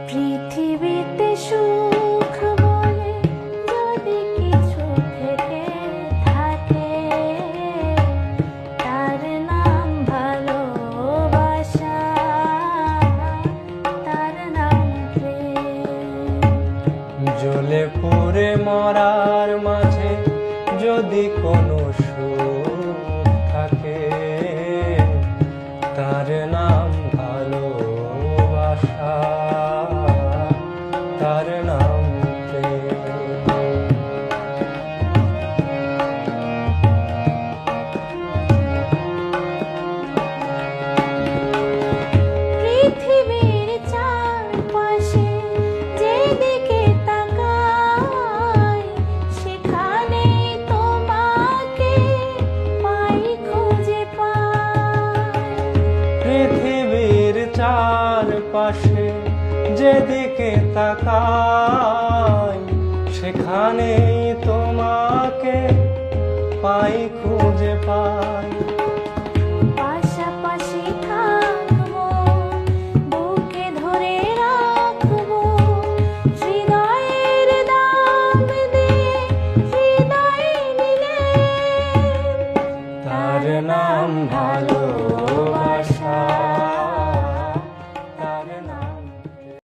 পৃথিবীতে সুখ বলে যদি কিছু থেকে থাকে, তার নাম ভালোবাসা, তার নাম প্রেম। জ্বলে পুড়ে মরার মাঝে যদি কোনো সুখ থাকে, তার নাম ভালোবাসা, তার নাম প্রেম। পৃথিবীর চারপাশে যেদিকে তাকাই, সেখানেই তোমাকে পাই, খুঁজে পাই। পৃথিবীর চারপাশে যেদিকে তাকাই, সেখানেই তোমাকে পাই, খুঁজে পাই। পাশাপাশি থাকবো, বুকে ধরে রাখবো, হৃদয়ের দাম দিয়ে হৃদয় নিলে, তার নাম ভালো।